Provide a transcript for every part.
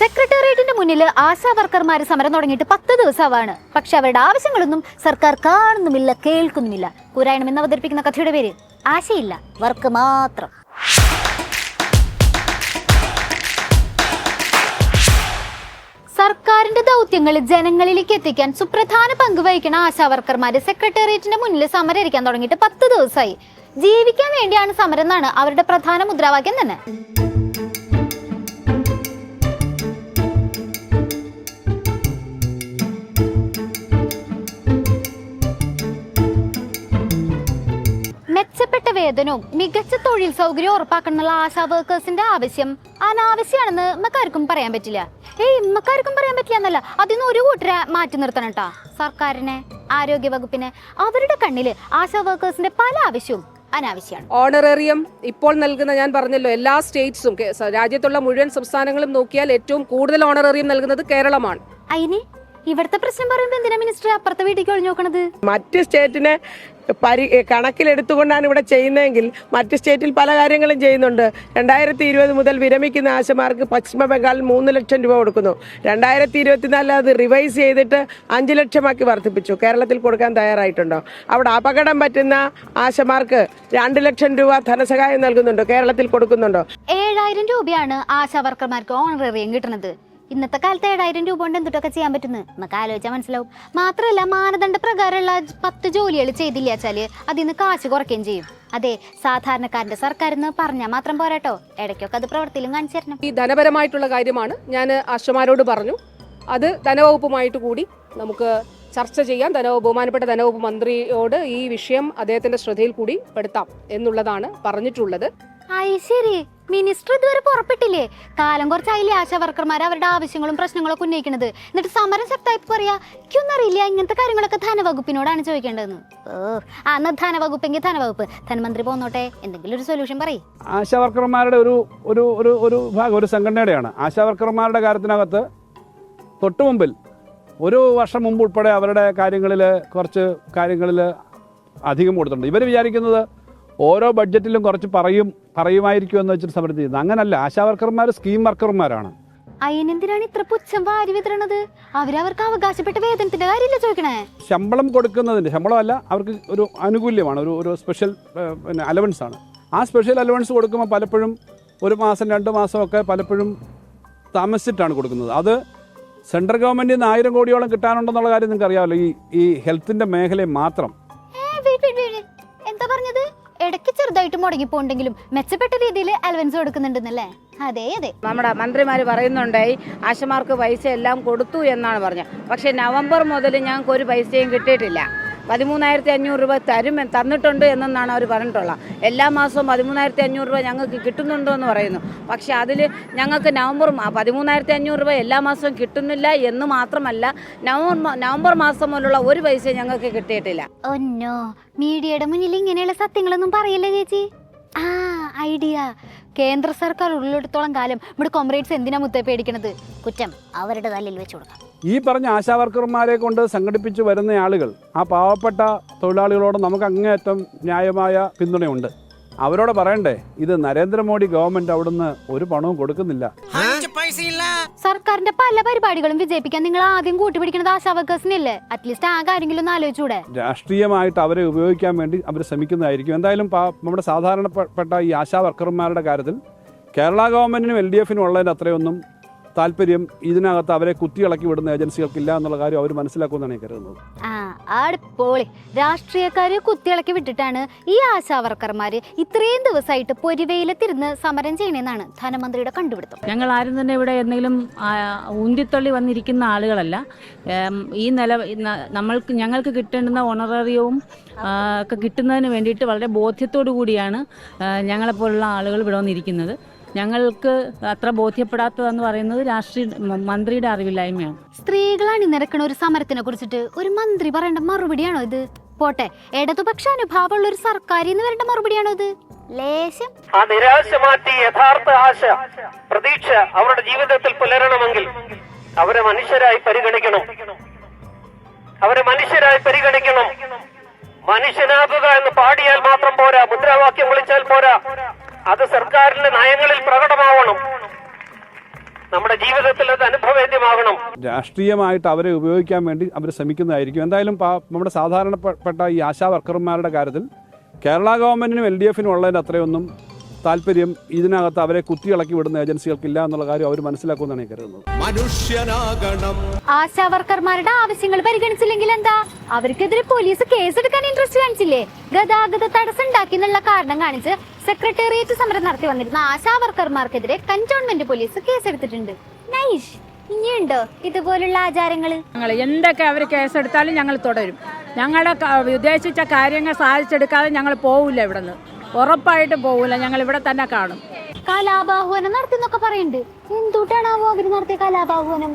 സെക്രട്ടേറിയറ്റിന്റെ മുന്നിൽ ആശാ വർക്കർമാർ സമരം തുടങ്ങിയിട്ട് 10 ദിവസമാണ്. പക്ഷെ അവരുടെ ആവശ്യങ്ങളൊന്നും സർക്കാർ കാണുന്നുമില്ല, കേൾക്കുന്നുമില്ല. കുരായണം എന്ന് അവതരിപ്പിക്കുന്ന കഥയുടെ പേര് ആശയില്ല, വർക്ക് മാത്രം. സർക്കാരിന്റെ ദൗത്യങ്ങൾ ജനങ്ങളിലേക്ക് എത്തിക്കാൻ സുപ്രധാന പങ്ക് വഹിക്കുന്ന ആശാ വർക്കർമാര് സെക്രട്ടേറിയറ്റിന്റെ മുന്നിൽ സമരം ഇരിക്കാൻ തുടങ്ങിയിട്ട് 10 ദിവസമായി. ജീവിക്കാൻ വേണ്ടിയാണ് സമരം എന്നാണ് അവരുടെ പ്രധാന മുദ്രാവാക്യം തന്നെ. മെച്ചപ്പെട്ട വേതനവും മികച്ച തൊഴിൽ സൗകര്യം ഉറപ്പാക്കണമെന്നുള്ള ആശാ വർക്കേഴ്സിന്റെ ആവശ്യം അനാവശ്യമാണെന്ന് ഇമ്മക്കാർക്കും പറയാൻ പറ്റില്ല. ഇമ്മക്കാർക്കും പറയാൻ പറ്റില്ല എന്നല്ല, അതിന്ന് ഒരു കൂട്ടരെ മാറ്റി നിർത്തണം കേട്ടാ. സർക്കാരിനെ, ആരോഗ്യ വകുപ്പിനെ, അവരുടെ കണ്ണില് ആശാ വർക്കേഴ്സിന്റെ പല ആവശ്യവും അനാവശ്യമാണ്. ഓണറേറിയം ഇപ്പോൾ നൽകുന്ന, ഞാൻ പറഞ്ഞല്ലോ, എല്ലാ സ്റ്റേറ്റ്സും രാജ്യത്തുള്ള മുഴുവൻ സംസ്ഥാനങ്ങളും നോക്കിയാൽ ഏറ്റവും കൂടുതൽ ഓണറേറിയം നൽകുന്നത് കേരളമാണ്. അതിന് ഇവിടുത്തെ പ്രശ്നം പറയുമ്പോ എന്തിനാ മിനിസ്റ്റർ അപ്പുറത്തെ വീട്ടിലേക്ക് ഒഴിഞ്ഞു നോക്കണത്? മറ്റ് സ്റ്റേറ്റിനെ കണക്കിലെടുത്തുകൊണ്ടാണ് ഇവിടെ ചെയ്യുന്നതെങ്കിൽ മറ്റ് സ്റ്റേറ്റിൽ പല കാര്യങ്ങളും ചെയ്യുന്നുണ്ട്. 2020 മുതൽ വിരമിക്കുന്ന ആശമാർക്ക് പശ്ചിമ ബംഗാൾ 3 ലക്ഷം രൂപ കൊടുക്കുന്നു. 2024 അത് റിവൈസ് ചെയ്തിട്ട് 5 ലക്ഷമാക്കി വർദ്ധിപ്പിച്ചു. കേരളത്തിൽ കൊടുക്കാൻ തയ്യാറായിട്ടുണ്ടോ? അവിടെ അപകടം പറ്റുന്ന ആശമാർക്ക് 2 ലക്ഷം രൂപ ധനസഹായം നൽകുന്നുണ്ടോ? കേരളത്തിൽ കൊടുക്കുന്നുണ്ടോ? 7000 രൂപയാണ് ആശാ വർക്കർമാർക്ക് ഓണറേറിയം കിട്ടുന്നത്. ഇന്നത്തെ കാലത്ത് 7000 രൂപ കൊണ്ട് എന്തൊക്കെ ചെയ്യാൻ പറ്റുന്നത് നമുക്ക് ആലോചിച്ചാൽ മനസ്സിലാവും. മാത്രമല്ല, മാനദണ്ഡ പ്രകാരമുള്ള 10 ജോലികൾ ചെയ്തില്ല വെച്ചാല് അതിന്ന് കാശ് കുറയ്ക്കുകയും ചെയ്യും. അതെ, സാധാരണക്കാരന്റെ സർക്കാരെന്ന് പറഞ്ഞാൽ മാത്രം പോരാട്ടോ, ഇടയ്ക്കൊക്കെ അത് പ്രവൃത്തിയിലും കാണിച്ചു തരണം. ഈ ധനപരമായിട്ടുള്ള കാര്യമാണ് ഞാൻ ആശമാരോട് പറഞ്ഞു. അത് ധനവകുപ്പുമായിട്ട് കൂടി നമുക്ക് ചർച്ച ചെയ്യാം. ബഹുമാനപ്പെട്ട ധനവകുപ്പ് മന്ത്രിയോട് ഈ വിഷയം അദ്ദേഹത്തിന്റെ ശ്രദ്ധയിൽ കൂടി പെടുത്താം എന്നുള്ളതാണ് പറഞ്ഞിട്ടുള്ളത്. ശരി, മിനിസ്റ്റർ ഇതുവരെ പുറപ്പെട്ടില്ലേ? കാലം കുറച്ചായില്ലേ ആശാ വർക്കർമാർ അവരുടെ ആവശ്യങ്ങളും പ്രശ്നങ്ങളൊക്കെ ഉന്നയിക്കുന്നത്? എന്നിട്ട് സമരം ശക്തമായി പറയാ അറിയില്ല. ഇങ്ങനത്തെ കാര്യങ്ങളൊക്കെ ധനവകുപ്പിനോടാണ് ചോദിക്കേണ്ടതെന്ന്. എന്നാ ധനവകുപ്പെങ്കിൽ ധനവകുപ്പ്, ധനമന്ത്രി പോന്നോട്ടെ, എന്തെങ്കിലും ഒരു സൊല്യൂഷൻ പറയും. ആശാ വർക്കർമാരുടെ ഒരു ഭാഗം ഒരു സംഘടനയുടെയാണ്. ആശാ വർക്കർമാരുടെ കാര്യത്തിനകത്ത് തൊട്ടു മുമ്പിൽ ഒരു വർഷം മുമ്പ് ഉൾപ്പെടെ അവരുടെ കുറച്ച് കാര്യങ്ങളിൽ അധികം കൊടുത്തിട്ടുണ്ട്. ഇവർ വിചാരിക്കുന്നത് ഓരോ ബഡ്ജറ്റിലും കുറച്ച് പറയുമായിരിക്കും എന്ന് വെച്ചിട്ട് സമരം ചെയ്യുന്നത്. അങ്ങനല്ല, ആശാ വർക്കർമാർ സ്കീം വർക്കർമാരാണ്. അതിനെന്തിനാണ് ഇത്ര പുച്ഛം വാരി വിതരണത്? അവരവർക്ക് അവകാശപ്പെട്ട വേതനത്തിന്റെ കാര്യമില്ല ചോദിക്കണേ. ശമ്പളം കൊടുക്കുന്നതിന്റെ ശമ്പളമല്ല, അവർക്ക് ഒരു ആനുകൂല്യമാണ്, ഒരു സ്പെഷ്യൽ അലവൻസ് ആണ്. ആ സ്പെഷ്യൽ അലവൻസ് കൊടുക്കുമ്പോൾ പലപ്പോഴും 1 മാസം 2 മാസമൊക്കെ പലപ്പോഴും താമസിച്ചിട്ടാണ് കൊടുക്കുന്നത്. അത് സെൻട്രൽ ഗവൺമെന്റിൽ നിന്ന് 1000 കോടിയോളം കിട്ടാനുണ്ടെന്നുള്ള കാര്യം നിങ്ങൾക്ക് അറിയാമല്ലോ, ഈ ഹെൽത്തിന്റെ മേഖലയിൽ മാത്രം. എന്താ പറഞ്ഞത്? ഇടയ്ക്ക് ചെറുതായിട്ട് മുടങ്ങിപ്പോണ്ടെങ്കിലും മെച്ചപ്പെട്ട രീതിയിൽ അലവൻസ് കൊടുക്കുന്നുണ്ടെന്നല്ലേ? അതെ, നമ്മുടെ മന്ത്രിമാര് പറയുന്നുണ്ടായി ആശമാർക്ക് പൈസ എല്ലാം കൊടുത്തു എന്നാണ് പറഞ്ഞത്. പക്ഷെ നവംബർ മുതൽ ഞങ്ങൾക്ക് ഒരു പൈസയും കിട്ടിയിട്ടില്ല. 13,500 രൂപ തന്നിട്ടുണ്ട് എന്നാണ് അവർ പറഞ്ഞിട്ടുള്ളത്. എല്ലാ മാസവും 13,500 രൂപ ഞങ്ങൾക്ക് കിട്ടുന്നുണ്ടോ എന്ന് പറയുന്നു. പക്ഷെ അതിൽ ഞങ്ങൾക്ക് 13,500 രൂപ എല്ലാ മാസവും കിട്ടുന്നില്ല എന്ന് മാത്രമല്ല, നവംബർ മാസം മുതലുള്ള ഒരു പൈസ ഞങ്ങൾക്ക് കിട്ടിയിട്ടില്ല. ഒന്നോ, മീഡിയയുടെ മുന്നിൽ ഇങ്ങനെയുള്ള സത്യങ്ങളൊന്നും പറയില്ല ചേച്ചി. ഐഡിയ. കേന്ദ്ര സർക്കാർ ഉള്ളിടത്തോളം കാലം ഇവിടെ കോമ്രേഡ്സ് എന്തിനാ മുത്തേ പേടിക്കണത്? കുറ്റം അവരുടെ തല്ലിൽ വെച്ച് കൊടുക്കാം. ഈ പറഞ്ഞ ആശാ വർക്കർമാരെ കൊണ്ട് സംഘടിപ്പിച്ച് വരുന്ന ആളുകൾ, ആ പാവപ്പെട്ട തൊഴിലാളികളോട് നമുക്ക് അങ്ങേയറ്റം ന്യായമായ പിന്തുണയുണ്ട്. അവരോട് പറയണ്ടേ, ഇത് നരേന്ദ്രമോദി ഗവൺമെന്റ് അവിടുന്ന് ഒരു പണവും കൊടുക്കുന്നില്ല. സർക്കാരിന്റെ പല പരിപാടികളും വിജയിപ്പിക്കാൻ നിങ്ങൾ ആദ്യം കൂട്ടുപിടിക്കുന്നത് ആശാ വർക്കേഴ്സിനല്ലേ? അറ്റ്ലീസ്റ്റ് ആ കാര്യങ്ങളും ഒന്ന് ആലോചിച്ചൂടെ? രാഷ്ട്രീയമായിട്ട് അവരെ ഉപയോഗിക്കാൻ വേണ്ടി അവർ ശ്രമിക്കുന്നതായിരിക്കും. എന്തായാലും നമ്മുടെ സാധാരണപ്പെട്ട ഈ ആശാ വർക്കർമാരുടെ കാര്യത്തിൽ കേരള ഗവൺമെന്റിനും LDFനും ഉള്ളതിന് അത്രയൊന്നും താല്പര്യം ഇതിനകത്ത് അവരെ കുത്തിയിളക്കി വിടുന്ന ഏജൻസികൾക്കില്ല എന്നുള്ള കാര്യം അവർ മനസ്സിലാക്കുമെന്നാണ് ഞാൻ കരുതുന്നത്. പോളി രാഷ്ട്രീയക്കാരെ കുത്തിയിളക്കി വിട്ടിട്ടാണ് ഈ ആശാ വർക്കർമാര് ഇത്രയും ദിവസമായിട്ട് പൊരിവെയിലെത്തിരുന്ന് സമരം ചെയ്യണമെന്നാണ് ധനമന്ത്രിയുടെ കണ്ടുപിടുത്തം. ഞങ്ങൾ ആരും തന്നെ ഇവിടെ എന്തെങ്കിലും ഉന്തിത്തള്ളി വന്നിരിക്കുന്ന ആളുകളല്ല. ഈ ഞങ്ങൾക്ക് കിട്ടേണ്ടുന്ന ഓണറേറിയവും ഒക്കെ കിട്ടുന്നതിന് വേണ്ടിയിട്ട് വളരെ ബോധ്യത്തോടു കൂടിയാണ് ഞങ്ങളെപ്പോലുള്ള ആളുകൾ ഇവിടെ വന്നിരിക്കുന്നത്. ഞങ്ങൾക്ക് അത്ര ബോധ്യപ്പെടാത്തതെന്ന് പറയുന്നത് മന്ത്രിയുടെ അറിവില്ലായ്മയാണ്. സ്ത്രീകളാണ് നിരക്കണ ഒരു സമരത്തിനെ കുറിച്ചിട്ട് ഒരു മന്ത്രി പറയേണ്ട മറുപടിയാണോ ഇത്? പോട്ടെ, ഇടതുപക്ഷ അനുഭാവമുള്ള ഒരു സർക്കാരിന്ന് വരേണ്ട മറുപടിയാണോ ഇത്? ലേശം ആ നിരാശ മാറ്റി യഥാർത്ഥ ആശ, പ്രതീക്ഷ അവരുടെ ജീവിതത്തിൽ പുലരണമെങ്കിൽ അവരെ മനുഷ്യരായി പരിഗണിക്കണം. മനുഷ്യനാകുക എന്ന് പാടിയാൽ മാത്രം പോരാ, മുദ്രാവാക്യം വിളിച്ചാൽ പോരാ, അത് സർക്കാരിന്റെ നയങ്ങളിൽ പ്രകടമാവണം. നമ്മുടെ ജീവിതത്തിൽ അത് അനുഭവേദ്യമാകണം. രാഷ്ട്രീയമായിട്ട് അവരെ ഉപയോഗിക്കാൻ വേണ്ടി അവർ ശ്രമിക്കുന്നതായിരിക്കും. എന്തായാലും നമ്മുടെ സാധാരണപ്പെട്ട ഈ ആശാ വർക്കർമാരുടെ കാര്യത്തിൽ കേരള ഗവൺമെന്റിനും LDFനും ഉള്ളതിൻ്റെ അത്രയൊന്നും താല്പര്യം ഇതിനകത്ത് അവരെ കുത്തിയിളക്കി വിടുന്ന ഏജൻസികൾക്കില്ല എന്നുള്ള കാര്യം അവർ മനസ്സിലാക്കുമെന്നാണ് ഞാൻ കരുതുന്നത്. ആശാ വർക്കർമാരുടെ ആവശ്യങ്ങൾ പരിഗണിച്ചില്ലെങ്കിൽ എന്താ, അവർക്കെതിരെ പോലീസ് കേസെടുക്കാൻ ഇൻട്രസ്റ്റ് കാണിച്ചില്ലേ? ഗതാഗത തടസ്സം ഉണ്ടാക്കി എന്നുള്ള കാരണം കാണിച്ച് സെക്രട്ടേറിയറ്റ് സമരം നടത്തി വന്നിരുന്ന ആശാ വർക്കർമാർക്കെതിരെ കന്റോൺമെന്റ് പോലീസ് കേസെടുത്തിട്ടുണ്ട്. നൈസ്. ഇനിയുണ്ടോ ഇതുപോലുള്ള ആചാരങ്ങൾ? ഞങ്ങൾ എന്തൊക്കെ അവർ കേസെടുത്താലും ഞങ്ങൾ തുടരും. ഞങ്ങളുടെ ഉദ്ദേശിച്ച കാര്യങ്ങൾ സാധിച്ചെടുക്കാതെ ഞങ്ങൾ പോവില്ല, ഇവിടെ നിന്ന് ഉറപ്പായിട്ട് പോവില്ല. ഞങ്ങൾ ഇവിടെ തന്നെ കാണും. കലാപാഹ്വാനം നടത്തിന്നൊക്കെ പറയുന്നുണ്ട്. എന്തുട്ടാണാവോ അവര് നടത്തിയ കലാപാഹ്വാനം?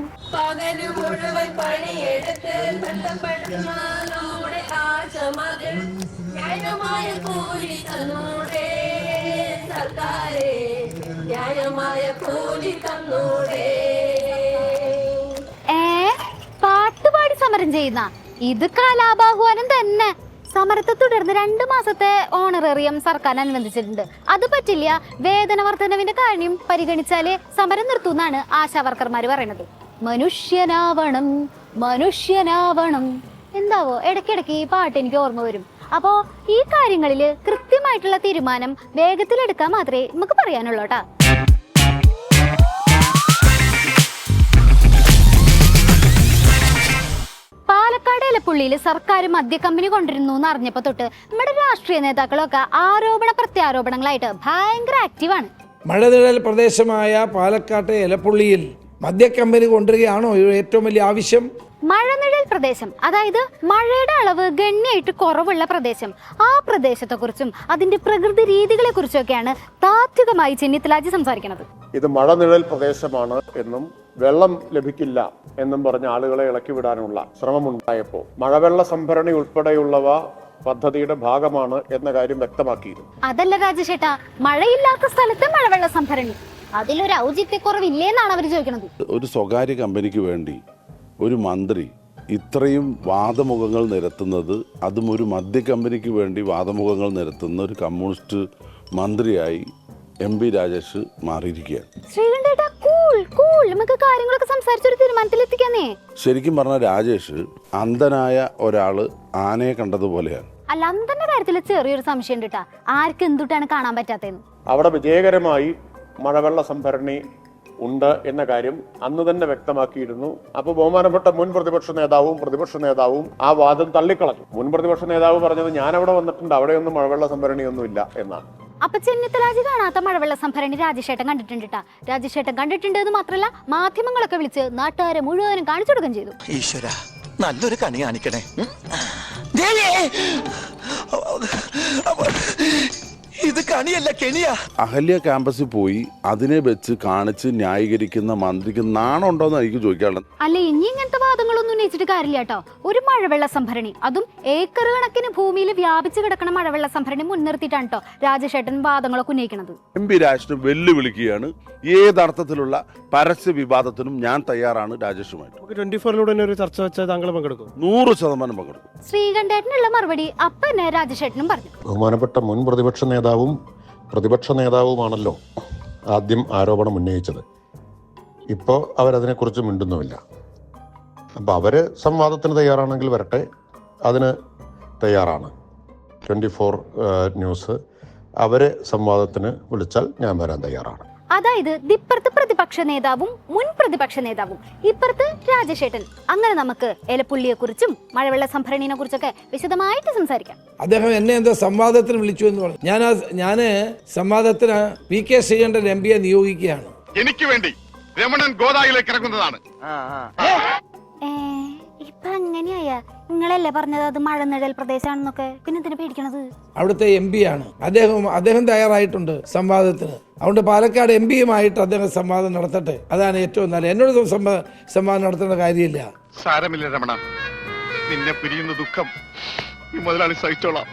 പാട്ടുപാടി സമരം ചെയ്യുന്ന ഇത് കലാപാഹ്വാനം തന്നെ. സമരത്തെ തുടർന്ന് 2 മാസത്തെ ഓണറേറിയം സർക്കാർ അനുവദിച്ചിട്ടുണ്ട്. അത് പറ്റില്ല, വേതന വർധനവിന്റെ കാര്യം പരിഗണിച്ചാലേ സമരം നിർത്തുന്നാണ് ആശാ വർക്കർമാർ പറയുന്നത്. മനുഷ്യനാവണം മനുഷ്യനാവണം എന്താവോ ഇടയ്ക്കിടയ്ക്ക് ഈ പാട്ട് എനിക്ക് ഓർമ്മ വരും. അപ്പോ ഈ കാര്യങ്ങളിൽ കൃത്യമായിട്ടുള്ള തീരുമാനം വേഗത്തിലെടുക്കാൻ മാത്രമേ നമുക്ക് പറയാനുള്ളൂ കേട്ടാ. പാലക്കാട് എലപ്പുള്ളിയിൽ സർക്കാർ മദ്യക്കമ്പനി കൊണ്ടിരുന്നു എന്ന് അറിഞ്ഞപ്പോ തൊട്ട് നമ്മുടെ രാഷ്ട്രീയ നേതാക്കളൊക്കെ ആരോപണ പ്രത്യാരോപണങ്ങളായിട്ട് ഭയങ്കര ആക്റ്റീവാണ്. മഴനിഴൽ പ്രദേശമായ പാലക്കാട്ടെ എലപ്പുള്ളിയിൽ മദ്യക്കമ്പനി കൊണ്ടുവരികയാണോ ഏറ്റവും വലിയ ആവശ്യം? മഴനിഴൽ പ്രദേശം, അതായത് മഴയുടെ അളവ് ഗണ്യമായിട്ട് കുറവുള്ള പ്രദേശം, ആ പ്രദേശത്തെക്കുറിച്ചും അതിന്റെ പ്രകൃതി രീതികളെ കുറിച്ചൊക്കെയാണ് താത്വികമായി ചെന്നിത്തലാജി സംസാരിക്കുന്നത്. ഇത് മഴനിഴൽ പ്രദേശമാണ് എന്നും വെള്ളം ലഭിക്കില്ല എന്നും പറഞ്ഞ ആളുകളെ ഇളക്കി വിടാനുള്ള ശ്രമമുണ്ടായപ്പോൾ മഴവെള്ള സംഭരണി ഉൾപ്പെടെയുള്ളവ പദ്ധതിയുടെ ഭാഗമാണ് എന്ന കാര്യം വ്യക്തമാക്കിയിരുന്നു. അതല്ല രാജശേട്ടാ, മഴയില്ലാത്ത സ്ഥലത്ത് മഴവെള്ള സംഭരണി, അതിലൊരു ഔചിത്യക്കുറവില്ലേന്നാണ് അവർ ചോദിക്കുന്നത്. ഒരു സ്വകാര്യ കമ്പനിക്ക് വേണ്ടി ഒരു മന്ത്രി ഇത്രയും വാദമുഖങ്ങൾ നിരത്തുന്നത്, അതും ഒരു മദ്യ കമ്പനിക്ക് വേണ്ടി വാദമുഖങ്ങൾ നിരത്തുന്ന ഒരു കമ്മ്യൂണിസ്റ്റ് മന്ത്രിയായി MP രാജേഷ് മാറിയിരിക്കുകയാണ്. കാര്യങ്ങളൊക്കെ സംസാരിച്ചൊരു തീരുമാനത്തിലെത്തിക്കാന്നേ. ശരിക്കും പറഞ്ഞ രാജേഷ് അന്ധനായ ഒരാള് ആനയെ കണ്ടതുപോലെയാണ്. അല്ല, അന്ധന്റെ കാര്യത്തിൽ ചെറിയൊരു സംശയം ഉണ്ട് കേട്ടാ, ആർക്ക് എന്തുട്ടാണ് കാണാൻ പറ്റാത്തതെന്ന്. അവിടെ വിജയകരമായി മഴവെള്ള സംഭരണി ഉണ്ട് എന്ന കാര്യം അന്ന് തന്നെ വ്യക്തമാക്കിയിരുന്നു. അപ്പോൾ ബഹുമാനപ്പെട്ട മുൻ പ്രതിപക്ഷ നേതാവും ആ വാദം തള്ളിക്കളഞ്ഞു. മുൻ പ്രതിപക്ഷ നേതാവ് പറഞ്ഞത് ഞാൻ അവിടെ വന്നിട്ടുണ്ട്, അവിടെയൊന്നും മഴവെള്ള സംഭരണിയൊന്നും ഇല്ല എന്നാണ്. അപ്പൊ ചെന്നിത്തലാജി കാണാത്ത മഴവെള്ള സംഭരണി രാജശേട്ടൻ കണ്ടിട്ടുണ്ട്. രാജശേട്ടൻ കണ്ടിട്ടുണ്ട് എന്ന് മാത്രമല്ല, മാധ്യമങ്ങളൊക്കെ വിളിച്ച് നാട്ടുകാരെ മുഴുവനും കാണിച്ചു കൊടുക്കുകയും ചെയ്തു. ഈശ്വര, നല്ലൊരു കണി കാണിക്കണേ. ഇത് കണിയല്ല, കെണിയാ. അഹല്യ ക്യാമ്പസിൽ പോയി അതിനെ വെച്ച് കാണിച്ച് ന്യായീകരിക്കുന്ന മന്ത്രിക്ക് നാണുണ്ടോന്ന് എനിക്ക് ചോദിക്കാനുള്ളത്. അല്ല, ഇനി ഇങ്ങനത്തെ വാദങ്ങളൊന്നും ഉന്നയിച്ചിട്ട് കാര്യമില്ല കേട്ടോ. ഒരു മഴവെള്ള സംഭരണി, അതും ഏക്കർ കണക്കിന് ഭൂമിയിൽ വ്യാപിച്ചു കിടക്കുന്ന മഴവെള്ള സംഭരണി മുൻനിർത്തിയിട്ടാണ് കേട്ടോ രാജശേട്ടൻ വാദങ്ങളൊക്കെ ഉന്നയിക്കുന്നത്. MP രാജേഷിനെ വെല്ലുവിളിക്കുകയാണ്. ഏതർത്ഥത്തിലുള്ള പരസ്യ വിവാദത്തിനും ഞാൻ തയ്യാറാണ് രാജേഷുമായിട്ട്. 24-ലൂടെ ഒരു ചർച്ച വെച്ചാൽ താങ്കൾ പങ്കെടുക്കും? 100% പങ്കെടുക്കും. ശ്രീകണ്ഠേട്ടനുള്ള മറുപടി അപ്പൊ തന്നെ രാജശേട്ടനും പറഞ്ഞു. ബഹുമാനപ്പെട്ട മുൻ പ്രതിപക്ഷ നേതാവുമാണല്ലോ ആദ്യം ആരോപണം ഉന്നയിച്ചത്. ഇപ്പോൾ അവരതിനെക്കുറിച്ച് മിണ്ടുന്നുമില്ല. അപ്പോൾ അവര് സംവാദത്തിന് തയ്യാറാണെങ്കിൽ വരട്ടെ, അതിന് തയ്യാറാണ്. 24 ന്യൂസ് അവര് സംവാദത്തിന് വിളിച്ചാൽ ഞാൻ വരാൻ തയ്യാറാണ്. അതായത് ഇപ്പുറത്ത് പ്രതിപക്ഷ നേതാവും മുൻ പ്രതിപക്ഷ നേതാവും, ഇപ്പുറത്ത് രാജശേട്ടൻ. അങ്ങനെ നമുക്ക് എലപ്പുള്ളിയെ കുറിച്ചും മഴവെള്ള സംഭരണിയെ കുറിച്ചൊക്കെ വിശദമായിട്ട് സംസാരിക്കാം. അദ്ദേഹം എന്നെ എന്തോ സംവാദത്തിന് വിളിച്ചു എന്ന് പറഞ്ഞു. ഞാന് സംവാദത്തിന് PK ശ്രീകണ്ഠൻ MPയെ നിയോഗിക്കുകയാണ്. എനിക്ക് വേണ്ടി രമണൻ ഗോദായിലേക്ക് ഇറങ്ങുന്നതാണ്. ഇപ്പൊ അങ്ങനെയായ നിങ്ങളല്ലേ പറഞ്ഞത് അത് മഴനിഴൽ പ്രദേശാണെന്നൊക്കെ, പിന്നെ എന്തിനാ പേടിക്കണത്? അവിടുത്തെ MP ആണ് അദ്ദേഹം തയ്യാറായിട്ടുണ്ട് സംവാദത്തിന്. അതുകൊണ്ട് പാലക്കാട് MPയുമായിട്ട് അദ്ദേഹം സംവാദം നടത്തട്ടെ, അതാണ് ഏറ്റവും നല്ലത്. എന്നോട് സംവാദം നടത്തേണ്ട കാര്യമില്ല. സാരമില്ല രമണ, നിന്നെ പിരിയുന്ന ദുഃഖം ഈ മുതലാളി സഹിച്ചോളാം.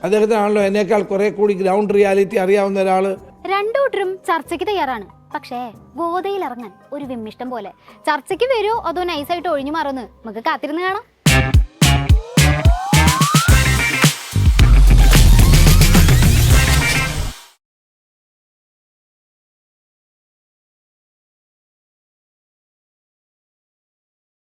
അദ്ദേഹത്തിനാണല്ലോ എന്നേക്കാൾ കുറെ കൂടി ഗ്രൗണ്ട് റിയാലിറ്റി അറിയാവുന്ന ഒരാള്. രണ്ടുകൂട്ടരും ചർച്ചയ്ക്ക് തയ്യാറാണ്. പക്ഷേ ഗോദയിൽ ഇറങ്ങാൻ ഒരു വിമ്മിഷ്ടം പോലെ. ചർച്ചയ്ക്ക് വരുമോ അതോ നൈസായിട്ട് ഒഴിഞ്ഞു മാറുമെന്ന് നമുക്ക് കാത്തിരുന്ന് കാണാം.